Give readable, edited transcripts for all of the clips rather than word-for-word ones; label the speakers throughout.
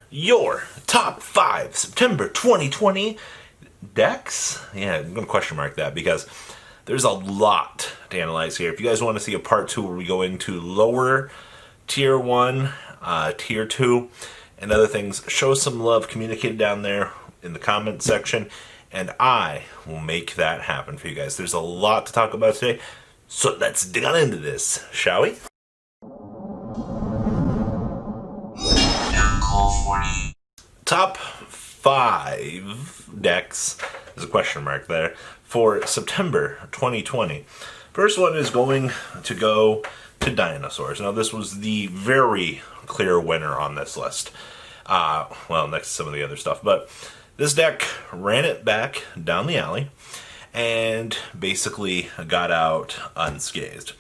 Speaker 1: your top 5 September 2020 decks. Yeah, I'm going to question mark that because there's a lot to analyze here. If you guys want to see a part 2 where we go into lower tier 1, tier 2, and other things, show some love, communicate down there in the comment section, and I will make that happen for you guys. There's a lot to talk about today, so let's dig on into this, shall we? Top 5 decks, there's a question mark there, for September 2020. First one is going to go to Dinosaurs. Now this was the very clear winner on this list. Well, next to some of the other stuff, but this deck ran it back down the alley and basically got out unscathed,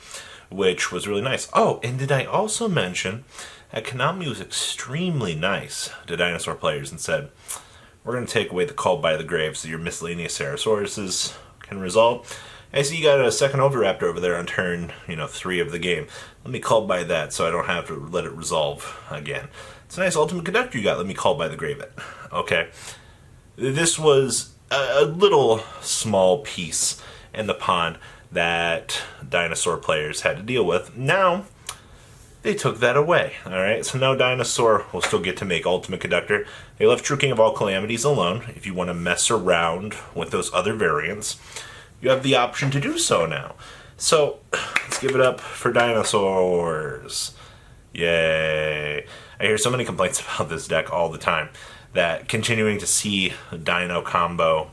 Speaker 1: which was really nice. Oh, and did I also mention that Konami was extremely nice to Dinosaur players and said, we're going to take away the Called by the Grave so your miscellaneous Cerasauruses can resolve. I see you got a second Oviraptor over there on turn 3 of the game. Let me Called by that so I don't have to let it resolve again. It's a nice Ultimate Conductor you got. Let me Called by the Grave it. Okay. This was a little small piece in the pond that Dinosaur players had to deal with. Now, they took that away, alright? So now Dinosaur will still get to make Ultimate Conductor. They left True King of All Calamities alone. If you want to mess around with those other variants, you have the option to do so now. So, let's give it up for Dinosaurs. Yay. I hear so many complaints about this deck all the time, that continuing to see Dino combo,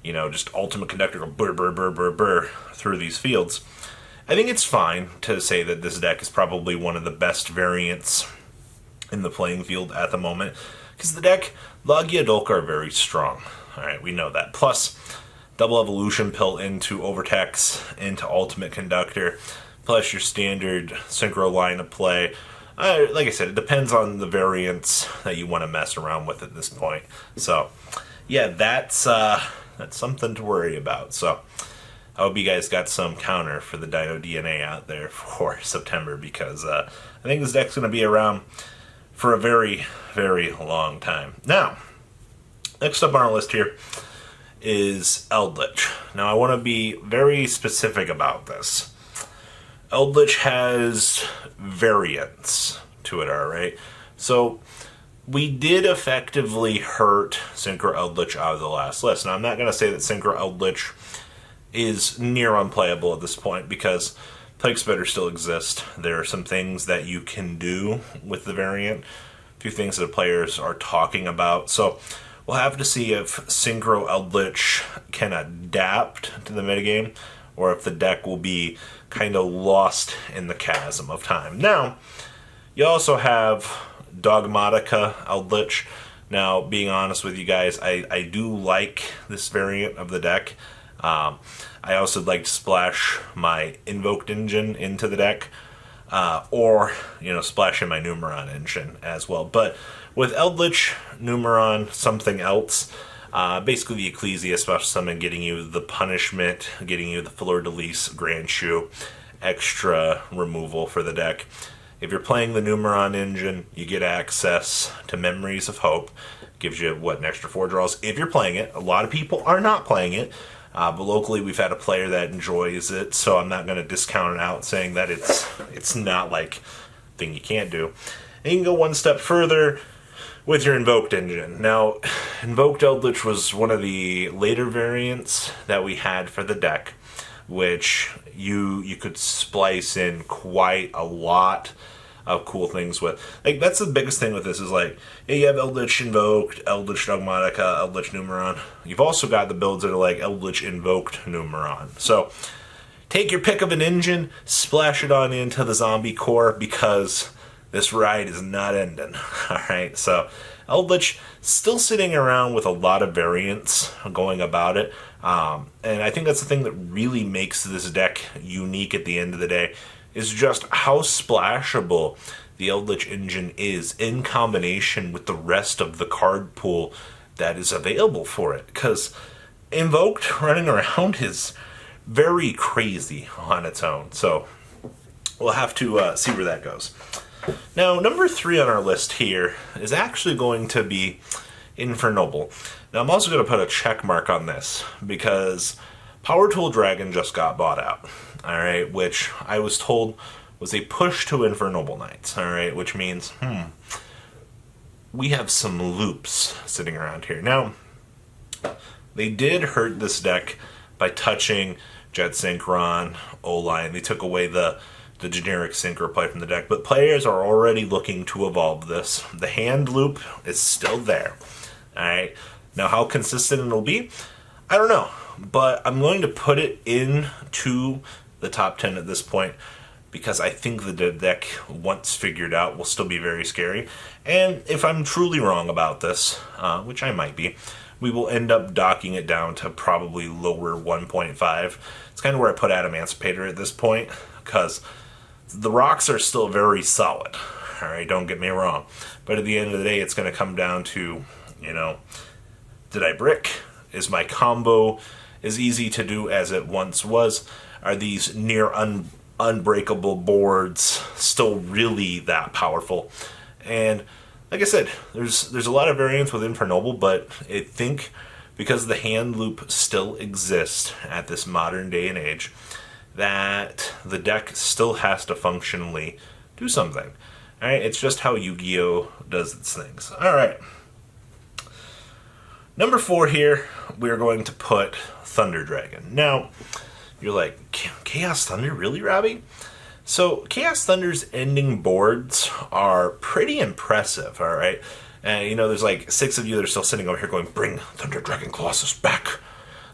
Speaker 1: just Ultimate Conductor go burr, burr, burr, burr, burr through these fields. I think it's fine to say that this deck is probably one of the best variants in the playing field at the moment, because the deck, Logia Dolka are very strong. Alright, we know that. Plus, double evolution pill into Overtex, into Ultimate Conductor, plus your standard synchro line of play. Like I said, it depends on the variants that you want to mess around with at this point. So, yeah, that's something to worry about. So, I hope you guys got some counter for the Dino DNA out there for September, because I think this deck's going to be around for a very, very long time. Now, next up on our list here is Eldritch. Now, I want to be very specific about this. Eldritch has variants to it, alright? So, we did effectively hurt Synchro Eldritch out of the last list. Now, I'm not going to say that Synchro Eldritch is near unplayable at this point, because Plague Spitter still exist. There are some things that you can do with the variant, a few things that players are talking about. So we'll have to see if Synchro Eldritch can adapt to the metagame, or if the deck will be kind of lost in the chasm of time. Now, you also have Dogmatica Eldritch. Now, being honest with you guys, I do like this variant of the deck. I also like to splash my Invoked Engine into the deck, or, splash in my Numeron engine as well. But with Eldritch, Numeron, something else, basically the Ecclesia Special Summon getting you the punishment, getting you the Fleur-de-Lis Grand Shoe, extra removal for the deck. If you're playing the Numeron engine, you get access to Memories of Hope. Gives you, an extra 4 draws if you're playing it. A lot of people are not playing it. But locally, we've had a player that enjoys it, so I'm not going to discount it out, saying that it's not like a thing you can't do. And you can go one step further with your Invoked Engine. Now, Invoked Eldritch was one of the later variants that we had for the deck, which you could splice in quite a lot of cool things with. Like, that's the biggest thing with this is, you have Eldritch Invoked, Eldritch Dogmatica, Eldritch Numeron. You've also got the builds that are like Eldritch Invoked Numeron. So, take your pick of an engine, splash it on into the zombie core, because this ride is not ending. Alright, so Eldritch still sitting around with a lot of variants going about it. And I think that's the thing that really makes this deck unique at the end of the day, is just how splashable the Eldritch engine is in combination with the rest of the card pool that is available for it. Because Invoked running around is very crazy on its own. So we'll have to see where that goes. Now, number 3 on our list here is actually going to be Infernoble. Now, I'm also going to put a check mark on this because Power Tool Dragon just got bought out, alright, which I was told was a push to Infernoble Knights, alright, which means, we have some loops sitting around here. Now, they did hurt this deck by touching Jet Synchron, O-Line. They took away the generic Synchro play from the deck, but players are already looking to evolve this. The hand loop is still there. Alright, now how consistent it'll be, I don't know, but I'm going to put it into the top 10 at this point because I think the deck, once figured out, will still be very scary. And if I'm truly wrong about this, which I might be, we will end up docking it down to probably lower 1.5. It's kind of where I put Adamantipator at this point, because the rocks are still very solid. Alright, don't get me wrong. But at the end of the day, it's going to come down to, did I brick? Is my combo as easy to do as it once was? Are these near unbreakable boards still really that powerful? And like I said, there's a lot of variance with Infernoble, but I think because the hand loop still exists at this modern day and age, that the deck still has to functionally do something. Alright, it's just how Yu-Gi-Oh! Does its things. Alright. Number 4 here, we're going to put Thunder Dragon. Now, you're like, Chaos Thunder? Really, Robbie? So, Chaos Thunder's ending boards are pretty impressive, alright? And, there's like 6 of you that are still sitting over here going, bring Thunder Dragon Colossus back.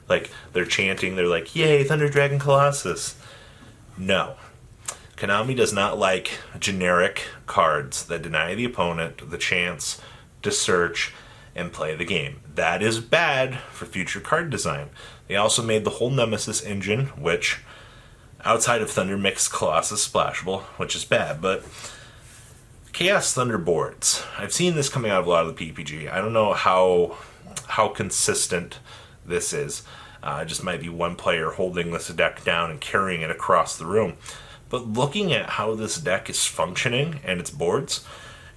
Speaker 1: Like, they're chanting, they're like, yay, Thunder Dragon Colossus. No. Konami does not like generic cards that deny the opponent the chance to search and play the game. That is bad for future card design. They also made the whole Nemesis engine, which, outside of Thunder, makes Colossus splashable, which is bad, but Chaos Thunder boards. I've seen this coming out of a lot of the PPG. I don't know how consistent this is. It just might be one player holding this deck down and carrying it across the room. But looking at how this deck is functioning and its boards,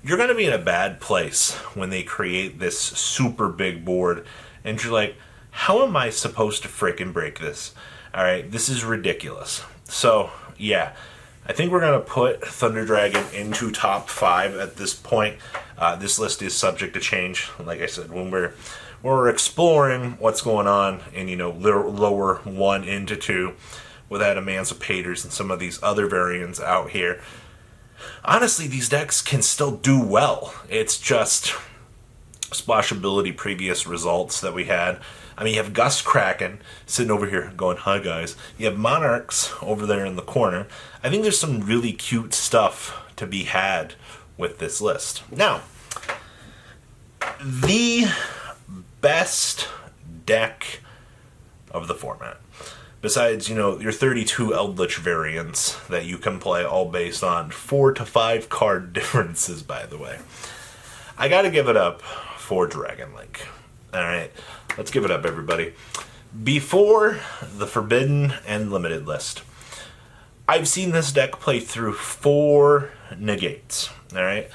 Speaker 1: you're going to be in a bad place when they create this super big board, and you're like, how am I supposed to frickin' break this? Alright, this is ridiculous. So, yeah, I think we're going to put Thunder Dragon into top 5 at this point. This list is subject to change, like I said, when we're exploring what's going on in, lower 1 into 2 with Adamantipator's and some of these other variants out here. Honestly, these decks can still do well. It's just splashability previous results that we had. I mean, you have Gust Kraken sitting over here going, hi guys. You have Monarchs over there in the corner. I think there's some really cute stuff to be had with this list. Now, the best deck of the format, besides, your 32 Eldritch variants that you can play, all based on 4 to 5 card differences, by the way, I gotta give it up for Dragon Link. Alright, let's give it up, everybody. Before the Forbidden and Limited list, I've seen this deck play through 4 negates, alright?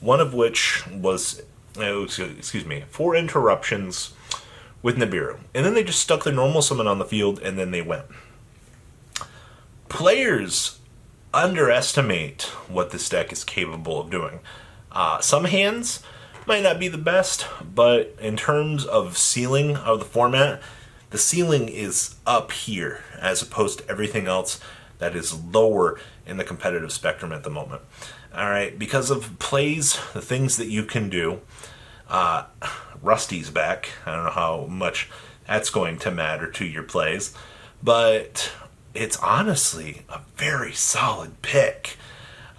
Speaker 1: One of which was, 4 interruptions with Nibiru. And then they just stuck their normal summon on the field, and then they went. Players underestimate what this deck is capable of doing. Some hands might not be the best, but in terms of ceiling of the format, the ceiling is up here, as opposed to everything else that is lower in the competitive spectrum at the moment. Alright, because of plays, the things that you can do, Rusty's back. I don't know how much that's going to matter to your plays, but it's honestly a very solid pick.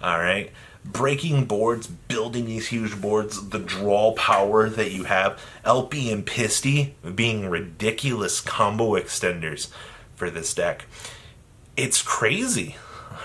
Speaker 1: Alright, breaking boards, building these huge boards, the draw power that you have, LP and Pisty being ridiculous combo extenders for this deck. It's crazy,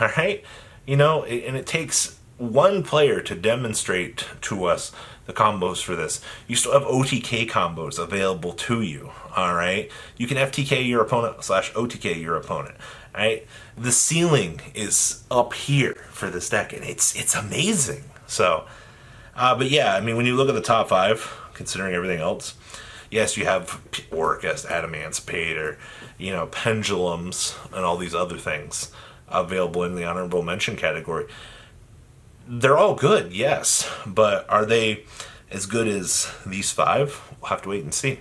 Speaker 1: alright? And it takes one player to demonstrate to us the combos for this. You still have OTK combos available to you. All right, you can FTK your opponent / OTK your opponent. All right, the ceiling is up here for this deck, and it's amazing. So, but yeah, I mean, when you look at the top 5, considering everything else, yes, you have Orcust, Adamancipate, or Pendulums, and all these other things available in the honorable mention category. They're all good, yes, but are they as good as these 5? We'll have to wait and see.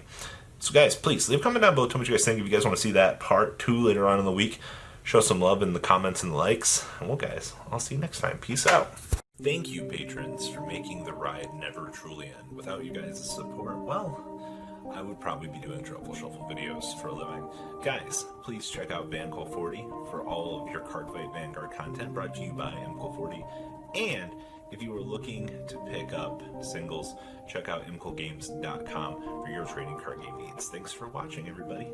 Speaker 1: So guys, please leave a comment down below. Tell me what you guys think. If you guys want to see that part 2 later on in the week, show some love in the comments and the likes. And well, guys, I'll see you next time. Peace out. Thank you, patrons, for making the ride never truly end. Without you guys' support, well, I would probably be doing Truffle Shuffle videos for a living. Guys, please check out VanCall40 for all of your Cardfight Vanguard content brought to you by MCall40. And if you are looking to pick up singles, check out mcallgames.com for your trading card game needs. Thanks for watching, everybody.